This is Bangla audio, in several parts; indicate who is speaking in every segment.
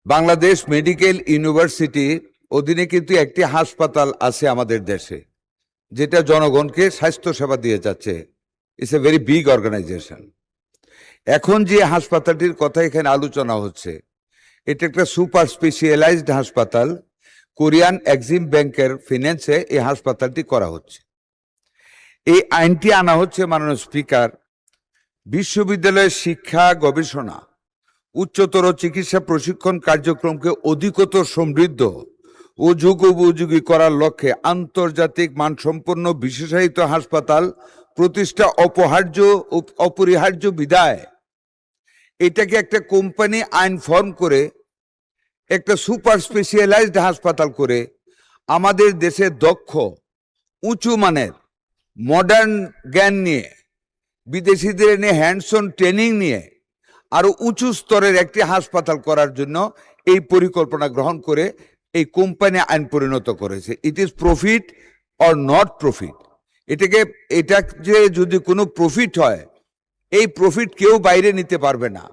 Speaker 1: বাংলাদেশ মেডিকেল ইউনিভার্সিটি অধীনে কিন্তু একটি হাসপাতাল আছে আমাদের দেশে, যেটা জনগণকে স্বাস্থ্য সেবা দিয়ে যাচ্ছে। It's a very big organization. এখন যে হাসপাতালটির কথা এখানে আলোচনা হচ্ছে, এটা একটা সুপার স্পেশালাইজড হাসপাতাল। কোরিয়ান এক্সিম ব্যাংকের ফিন্যান্সে এই হাসপাতালটি করা হচ্ছে। এই আইনটি আনা হচ্ছে মাননীয় স্পিকার, বিশ্ববিদ্যালয়ের শিক্ষা, গবেষণা, উচ্চতর চিকিৎসা প্রশিক্ষণ কার্যক্রমকে অধিকতর সমৃদ্ধ ও যুগোপযোগী করার লক্ষ্যে আন্তর্জাতিক মানসম্পন্ন বিশেষায়িত হাসপাতাল প্রতিষ্ঠা অপরিহার্য বিধায় এটাকে একটা কোম্পানি আইন ফর্ম করে একটা সুপার স্পেশালাইজড হাসপাতাল করে আমাদের দেশে দক্ষ, উঁচু মানের, মডার্ন জ্ঞান নিয়ে, বিদেশিদের নিয়ে হ্যান্ডস অন ট্রেনিং নিয়ে আরো উঁচু স্তরের একটি হাসপাতাল করার জন্য এই পরিকল্পনা গ্রহণ করে এই কোম্পানি আইন পরিণত করেছে। It is profit or not profit. এটা যে যদি কোনো প্রফিট হয়, এই প্রফিট কেউ বাইরে নিতে পারবে না।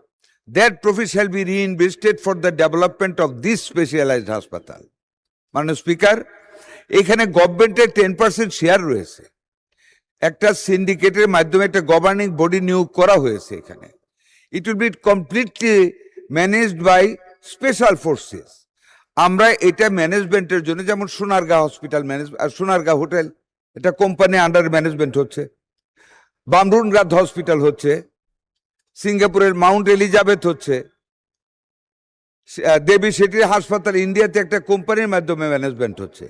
Speaker 1: That profit shall be reinvested for the development of this specialised হাসপাতাল। মাননীয় স্পিকার, এখানে গভর্নমেন্টের 10% শেয়ার রয়েছে। একটা সিন্ডিকেটের মাধ্যমে একটা গভর্নিং বডি নিয়োগ করা হয়েছে এখানে। It will be completely managed by special forces. আমরা এটা ম্যানেজমেন্টের জন্য, যেমন সোনারগাঁ হসপিটাল সোনারগাঁ হোটেল, এটা কোম্পানি আন্ডার ম্যানেজমেন্ট হচ্ছে। বামরুনগাঁ হসপিটাল হচ্ছে, সিঙ্গাপুরের মাউন্ট এলিজাবেথ হচ্ছে, দেবী সেটির হাসপাতাল ইন্ডিয়াতে একটা কোম্পানির মাধ্যমে ম্যানেজমেন্ট হচ্ছে।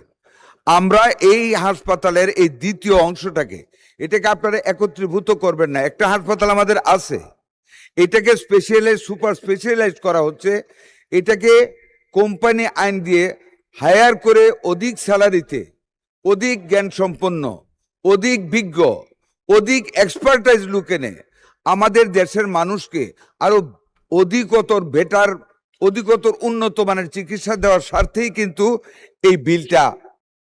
Speaker 1: আমরা এই হাসপাতালের এই দ্বিতীয় অংশটাকে, এটাকে আপনারা একত্রীভূত করবেন না। একটা হাসপাতাল আমাদের আছে, এটাকে সুপার স্পেশালাইজ করা হচ্ছে। এটাকে কোম্পানি আইন দিয়ে হায়ার করে অধিক স্যালারিতে, অধিক জ্ঞান সম্পন্ন, অধিক বিজ্ঞ, অধিক এক্সপার্টাইজ লোক এনে আমাদের দেশের মানুষকে আরো অধিকতর উন্নত মানের চিকিৎসা দেওয়ার স্বার্থেই কিন্তু এই বিলটা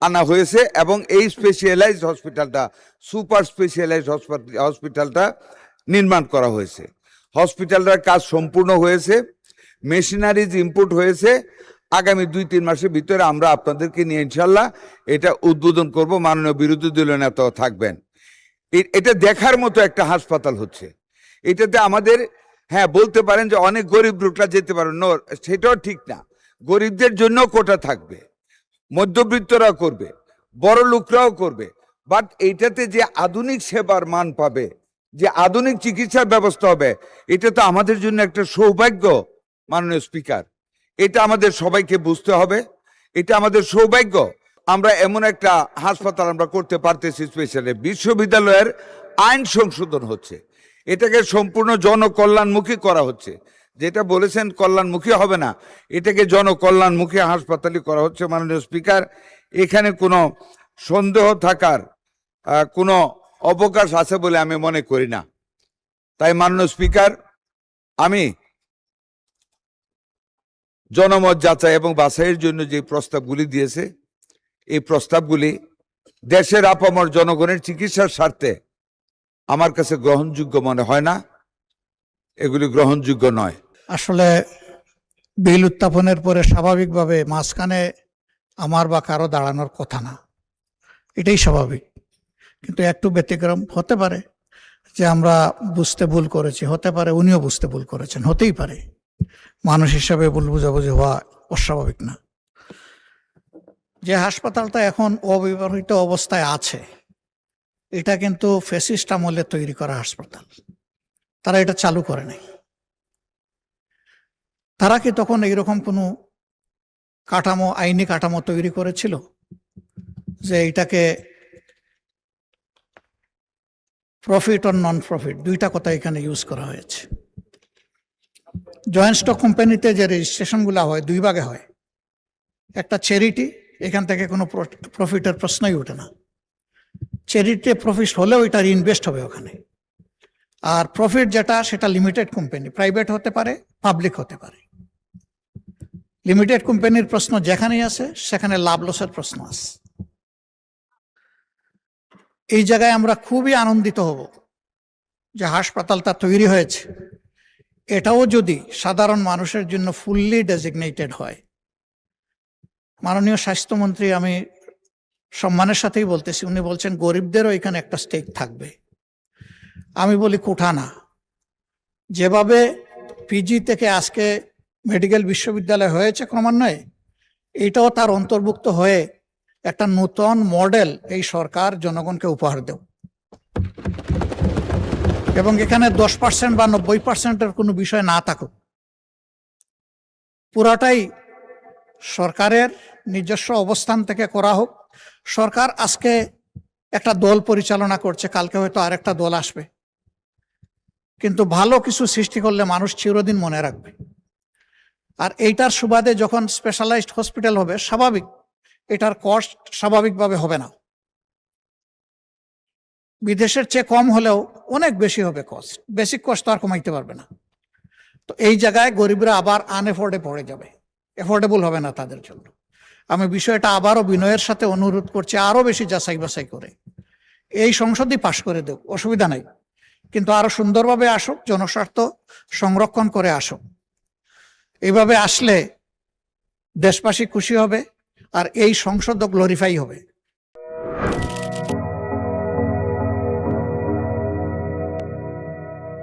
Speaker 1: আনা হয়েছে এবং এই স্পেশালাইজড হসপিটালটা, সুপার স্পেশালাইজড হসপিটালটা নির্মাণ করা হয়েছে। হসপিটালটার কাজ সম্পূর্ণ হয়েছে, মেশিনারিজ ইম্পোর্ট হয়েছে। আগামী 2-3 মাসের ভিতরে আমরা আপনাদেরকে নিয়ে ইনশাল্লাহ এটা উদ্বোধন করব। মাননীয় বিরোধী দলীয় নেতাও থাকবেন। এটা দেখার মতো একটা হাসপাতাল হচ্ছে। এটাতে আমাদের, হ্যাঁ বলতে পারেন যে অনেক গরিব লোকরা যেতে পারেন, নো, সেটাও ঠিক না। গরিবদের জন্য কোটা থাকবে, মধ্যবিত্তরাও করবে, বড় লোকরাও করবে। বাট এইটাতে যে আধুনিক সেবার মান পাবে, যে আধুনিক চিকিৎসার ব্যবস্থা হবে, এটা তো আমাদের জন্য একটা সৌভাগ্য। মাননীয় স্পিকার, এটা আমাদের সবাইকে বুঝতে হবে। এটা আমাদের সৌভাগ্য, আমরা এমন একটা হাসপাতাল আমরা করতে পারতেছি। স্পেশালি বিশ্ববিদ্যালয়ের আইন সংশোধন হচ্ছে, এটাকে সম্পূর্ণ জনকল্যাণমুখী করা হচ্ছে। যেটা বলেছেন কল্যাণমুখী হবে না, এটাকে জনকল্যাণমুখী হাসপাতালই করা হচ্ছে। মাননীয় স্পিকার, এখানে কোনো সন্দেহ থাকার কোনো অবকাশ আছে বলে আমি মনে করি না। তাই মাননীয় স্পিকার, আমি জনমত যাচাই এবং বাছাইয়ের জন্য যে প্রস্তাবগুলি দিয়েছে, এই প্রস্তাবগুলি দেশের আপামর জনগণের চিকিৎসার স্বার্থে আমার কাছে গ্রহণযোগ্য মনে হয় না। এগুলি গ্রহণযোগ্য নয়।
Speaker 2: আসলে বিল উত্থাপনের পরে স্বাভাবিকভাবে মাঝখানে আমার বা কারো দাঁড়ানোর কথা না, এটাই স্বাভাবিক। কিন্তু একটু ব্যতিক্রম হতে পারে যে আমরা বুঝতে ভুল করেছি, হতে পারে উনিও বুঝতে ভুল করেছেন, হতেই পারে। মানুষ হিসাবে ভুল বুঝাবুঝি হওয়া অস্বাভাবিক না। যে হাসপাতালটা এখন অব্যবহৃত অবস্থায় আছে, এটা কিন্তু ফ্যাসিস্ট আমলে তৈরি করা হাসপাতাল। তারা এটা চালু করে নাই। তারা কি তখন এইরকম কোনো কাঠামো, আইনি কাঠামো তৈরি করেছিল যে এটাকে প্রফিট অর নন প্রফিট, দুইটা কথা এখানে ইউজ করা হয়েছে। জয়েন্ট স্টক কোম্পানিতে যে রেজিস্ট্রেশনগুলো হয়, 2 ভাগে হয়। একটা চ্যারিটি, এখান থেকে কোনো প্রফিটের প্রশ্নই ওঠে না। চ্যারিটি প্রফিট হলেও এটা ইনভেস্ট হবে ওখানে। আর প্রফিট যেটা, সেটা লিমিটেড কোম্পানি, প্রাইভেট হতে পারে, পাবলিক হতে পারে। লিমিটেড কোম্পানির প্রশ্ন যেখানেই আছে সেখানে লাভ লসের প্রশ্ন আছে। এই জায়গায় আমরা খুবই আনন্দিত হব যে হাসপাতালটা তৈরি হয়েছে। এটাও যদি সাধারণ মানুষের জন্য ফুললি ডেজিগনেটেড হয়, মাননীয় স্বাস্থ্যমন্ত্রী, আমি সম্মানের সাথেই বলতেছি, উনি বলছেন গরিবদেরও এখানে একটা স্টেক থাকবে। আমি বলি কোঠা না। যেভাবে পিজি থেকে আজকে মেডিকেল বিশ্ববিদ্যালয় হয়েছে ক্রমান্বয়ে, এটাও তার অন্তর্ভুক্ত হয়ে একটা নতুন মডেল এই সরকার জনগণকে উপহার দেব, এবং এখানে 10% বা 90%-এর কোনো বিষয় না থাকুক, পুরাটাই সরকারের নিজস্ব অবস্থান থেকে করা হোক। সরকার আজকে একটা দল পরিচালনা করছে, কালকে হয়তো আরেকটা দল আসবে, কিন্তু ভালো কিছু সৃষ্টি করলে মানুষ চিরদিন মনে রাখবে। আর এইটার সুবাদে যখন স্পেশালাইজড হসপিটাল হবে, স্বাভাবিক এটার কস্ট স্বাভাবিকভাবে হবে না, বিদেশের চেয়ে কম হলেও অনেক বেশি হবে কস্ট। বেসিক কস্ট তো আর কমাইতে পারবে না। তো এই জায়গায় গরিবরা আবার আনএফোর্ডে পড়ে যাবে, এফোর্ডেবল হবে না তাদের জন্য। আমি বিষয়টা আবারও বিনয়ের সাথে অনুরোধ করছি, আরো বেশি যাচাই বাছাই করে এই সংসদই পাশ করে দেব, অসুবিধা নাই, কিন্তু আরো সুন্দরভাবে আসুক, জনস্বার্থ সংরক্ষণ করে আসুক। এইভাবে আসলে দেশবাসী খুশি হবে, আর এই সংসদও গ্লোরিফাই হবে।